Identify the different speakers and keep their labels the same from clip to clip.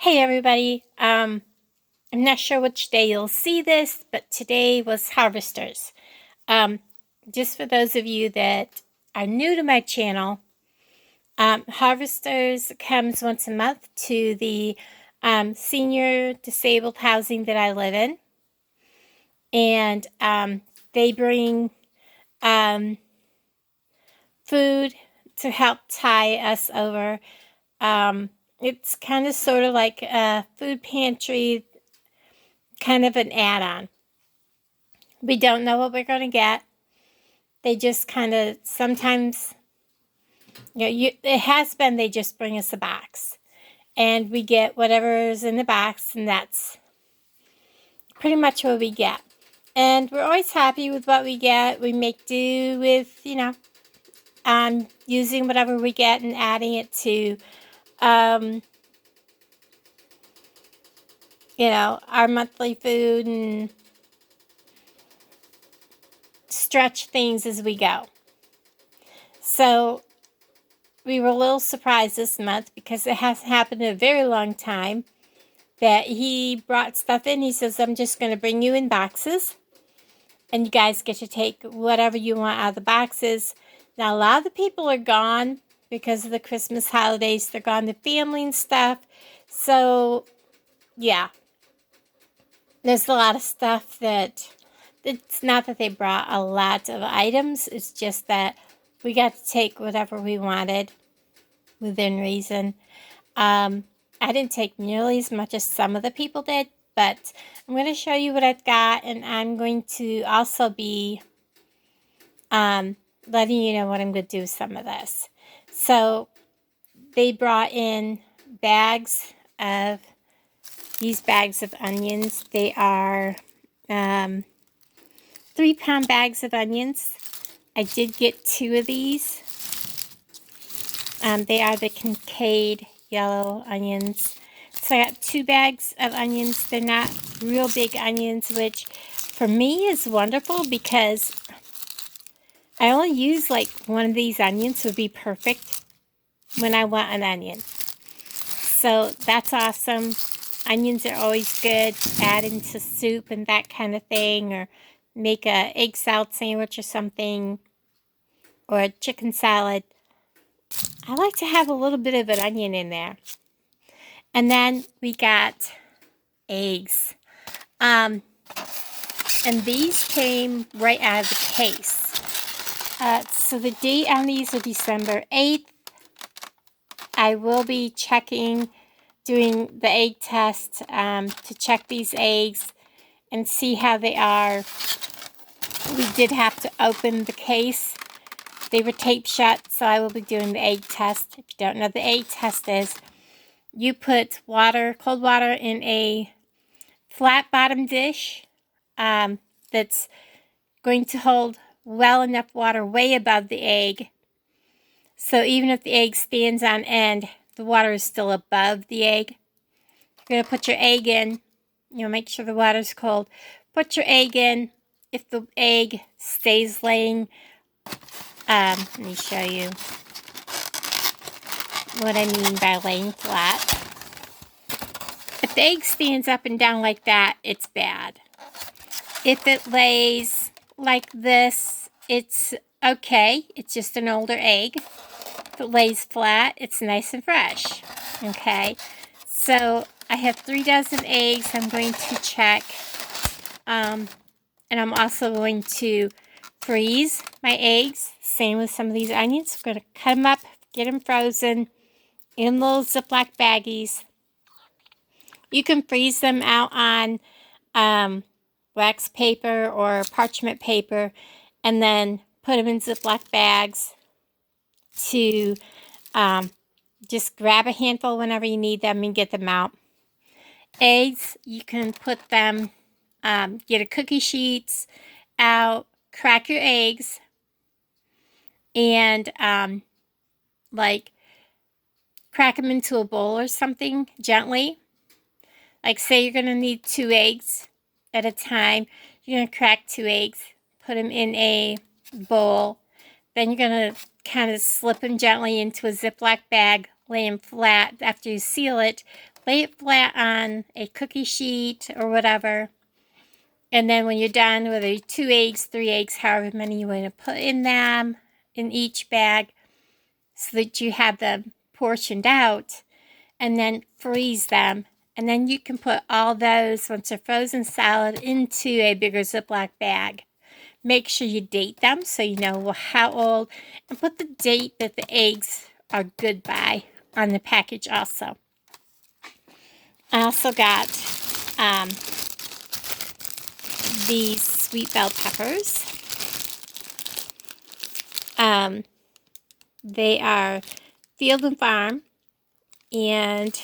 Speaker 1: Hey everybody, I'm not sure which day you'll see this, but today was Harvesters. Um, just for those of you that are new to my channel, Harvesters comes once a month to the senior disabled housing that I live in, and they bring food to help tie us over. It's kind of sort of like a food pantry, kind of an add-on. We don't know what we're going to get. They just kind of sometimes, it has been they just bring us a box. And we get whatever's in the box, and that's pretty much what we get. And we're always happy with what we get. We make do with, using whatever we get and adding it to, our monthly food and stretch things as we go. So we were a little surprised this month because it hasn't happened in a very long time that he brought stuff in. He says, I'm just going to bring you in boxes, and you guys get to take whatever you want out of the boxes. Now, a lot of the people are gone because of the Christmas holidays. They're gone to family and stuff. So, yeah, there's a lot of stuff that, it's not that they brought a lot of items. It's just that we got to take whatever we wanted within reason. I didn't take nearly as much as some of the people did, but I'm going to show you what I've got, and I'm going to also be letting you know what I'm going to do with some of this. So they brought in these bags of onions. They are 3-pound bags of onions. I did get 2 of these. They are the Kincaid yellow onions. So I got 2 bags of onions. They're not real big onions, which for me is wonderful because I only use like one of these onions would be perfect when I want an onion. So that's awesome. Onions are always good. Add into soup and that kind of thing, or make a egg salad sandwich or something, or a chicken salad. I like to have a little bit of an onion in there. And then we got eggs. And these came right out of the case. So the date on these is December 8th. I will be doing the egg test to check these eggs and see how they are. We did have to open the case. They were taped shut, so I will be doing the egg test. If you don't know what the egg test is, you put cold water in a flat bottom dish that's going to hold well enough water way above the egg. So even if the egg stands on end, the water is still above the egg. You're going to put your egg in. Make sure the water's cold. Put your egg in. If the egg stays laying, let me show you what I mean by laying flat. If the egg stands up and down like that, it's bad. If it lays like this, it's okay. It's just an older egg. If it lays flat, it's nice and fresh. Okay, so I have 3 dozen eggs I'm going to check. And I'm also going to freeze my eggs. Same with some of these onions. I'm going to cut them up, get them frozen in little Ziploc baggies. You can freeze them out on wax paper or parchment paper, and then put them in Ziploc bags to just grab a handful whenever you need them and get them out. Eggs, you can put them, get a cookie sheets out, crack your eggs, and crack them into a bowl or something gently. Like, say you're going to need 2 eggs at a time. You're going to crack 2 eggs, put them in a bowl. Then you're going to kind of slip them gently into a Ziploc bag, lay them flat. After you seal it, lay it flat on a cookie sheet or whatever. And then when you're done, whether 2 eggs, 3 eggs, however many you want to put in them, in each bag, so that you have them portioned out, and then freeze them. And then you can put all those, once they're frozen solid, into a bigger Ziploc bag. Make sure you date them so you know how old, and put the date that the eggs are good by on the package also. I also got these sweet bell peppers. They are Field and Farm, and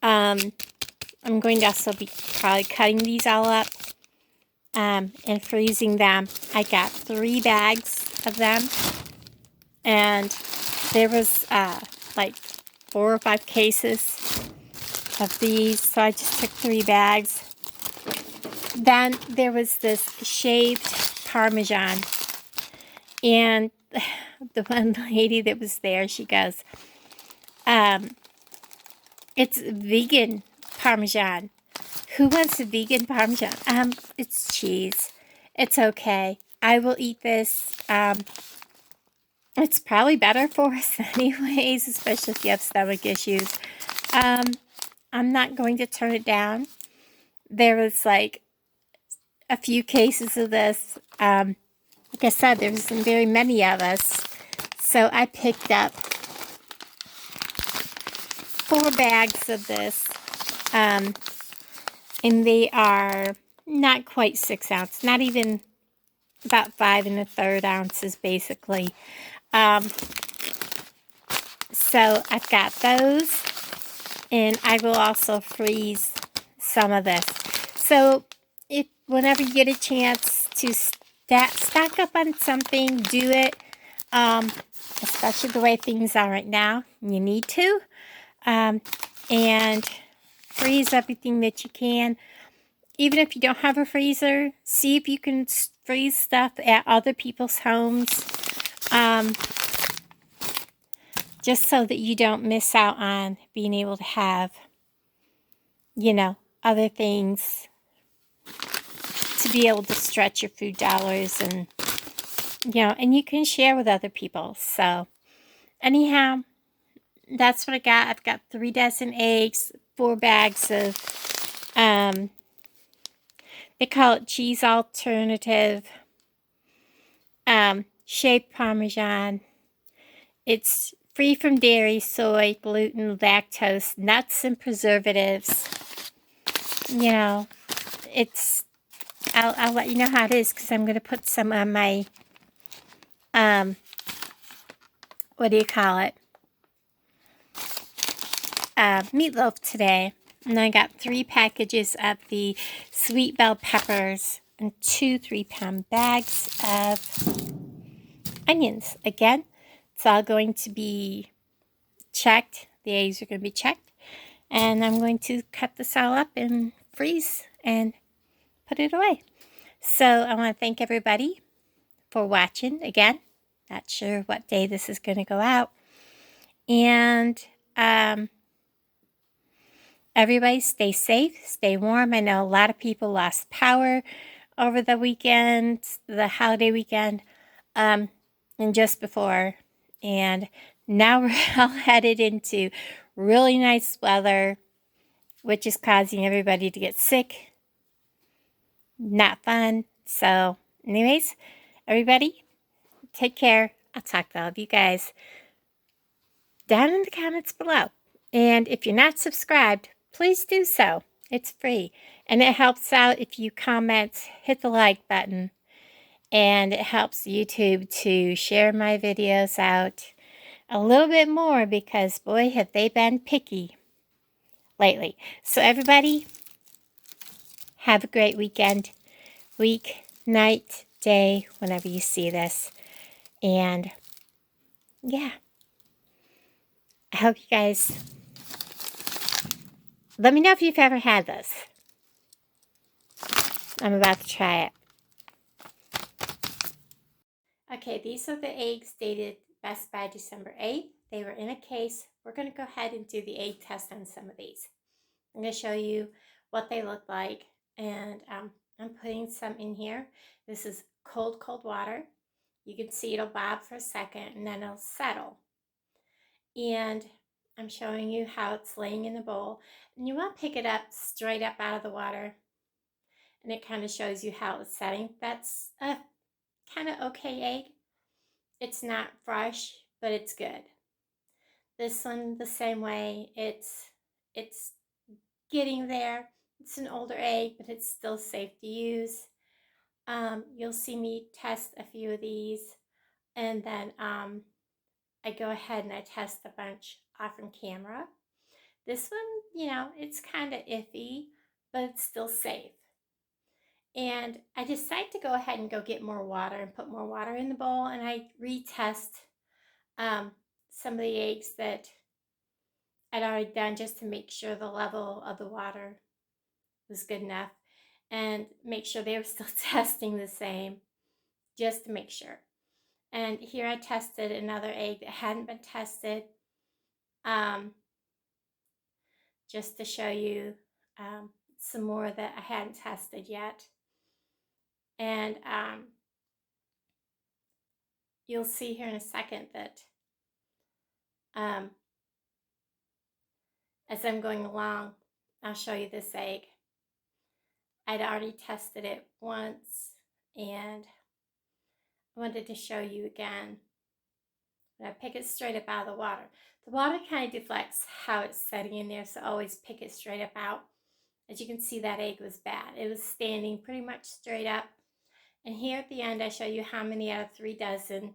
Speaker 1: I'm going to also be probably cutting these all up and freezing them. I got 3 bags of them, and there was like 4 or 5 cases of these, so I just took 3 bags. Then there was this shaved Parmesan, and the one lady that was there, she goes, it's vegan Parmesan. Who wants a vegan Parmesan? It's cheese. It's okay. I will eat this. It's probably better for us anyways, especially if you have stomach issues. I'm not going to turn it down. There was like a few cases of this. Like I said, there wasn't very many of us. So I picked up 4 bags of this. And they are not quite 6 ounces, not even about 5 1/3 ounces basically. So I've got those, and I will also freeze some of this. So if whenever you get a chance to stock up on something, do it. Especially the way things are right now, you need to. And freeze everything that you can. Even if you don't have a freezer, see if you can freeze stuff at other people's homes. Just so that you don't miss out on being able to have, you know, other things to be able to stretch your food dollars, and, you know, and you can share with other people. So anyhow, that's what I got. I've got 3 dozen eggs, 4 bags of, they call it cheese alternative, shaved Parmesan. It's free from dairy, soy, gluten, lactose, nuts, and preservatives. You know, it's, I'll let you know how it is, because I'm going to put some on my, what do you call it? Meatloaf today. And I got 3 packages of the sweet bell peppers and 2 3-pound bags of onions. Again, it's all going to be checked. The eggs are going to be checked. And I'm going to cut this all up and freeze and put it away. So I want to thank everybody for watching. Again, not sure what day this is going to go out. And everybody stay safe, stay warm. I know a lot of people lost power over the weekend, the holiday weekend, and just before. And now we're all headed into really nice weather, which is causing everybody to get sick. Not fun. So anyways, everybody, take care. I'll talk to all of you guys down in the comments below. And if you're not subscribed, please do so. It's free. And it helps out if you comment, hit the like button. And it helps YouTube to share my videos out a little bit more, because boy, have they been picky lately. So everybody, have a great weekend, week, night, day, whenever you see this. And yeah, I hope you guys, let me know if you've ever had this. I'm about to try it. Okay, these are the eggs dated best by December 8th. They were in a case we're going to go ahead and do the egg test on some of these. I'm going to show you what they look like, and I'm putting some in here. This is cold water. You can see it'll bob for a second and then it'll settle. And I'm showing you how it's laying in the bowl. And you want to pick it up straight up out of the water. And it kind of shows you how it's setting. That's a kind of okay egg. It's not fresh, but it's good. This one the same way. It's getting there. It's an older egg, but it's still safe to use. You'll see me test a few of these, and then I go ahead and I test a bunch off on camera. This one, it's kind of iffy, but it's still safe. And I decide to go ahead and go get more water and put more water in the bowl, and I retest some of the eggs that I'd already done just to make sure the level of the water was good enough and make sure they were still testing the same, just to make sure. And here I tested another egg that hadn't been tested, just to show you some more that I hadn't tested yet. And you'll see here in a second that as I'm going along, I'll show you this egg. I'd already tested it once, and I wanted to show you again. When I pick it straight up out of the water kind of deflects how it's setting in there, so always pick it straight up out. As you can see, that egg was bad. It was standing pretty much straight up. And here at the end, I show you how many out of 3 dozen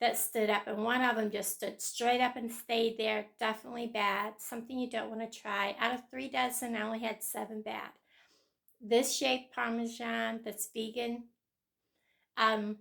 Speaker 1: that stood up, and one of them just stood straight up and stayed there. Definitely bad. Something you don't want to try. Out of 3 dozen, I only had 7 bad. This shaved Parmesan that's vegan, I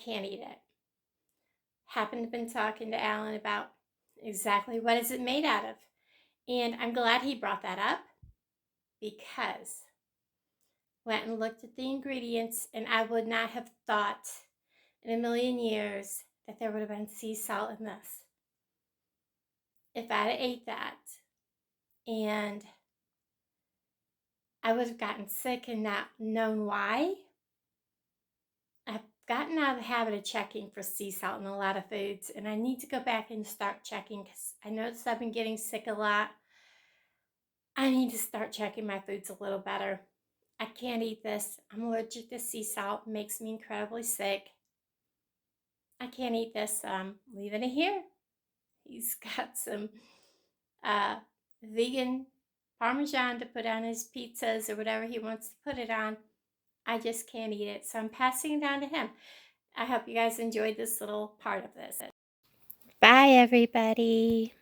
Speaker 1: can't eat it. Happened to been talking to Alan about exactly what is it made out of. And I'm glad he brought that up, because went and looked at the ingredients, and I would not have thought in a million years that there would have been sea salt in this. If I'd have ate that, and I would have gotten sick and not known why. I've gotten out of the habit of checking for sea salt in a lot of foods, and I need to go back and start checking, because I noticed I've been getting sick a lot. I need to start checking my foods a little better. I can't eat this. I'm allergic to sea salt. It makes me incredibly sick. I can't eat this. Leaving it here. He's got some vegan Parmesan to put on his pizzas or whatever he wants to put it on. I just can't eat it, so I'm passing it down to him. I hope you guys enjoyed this little part of this. Bye, everybody.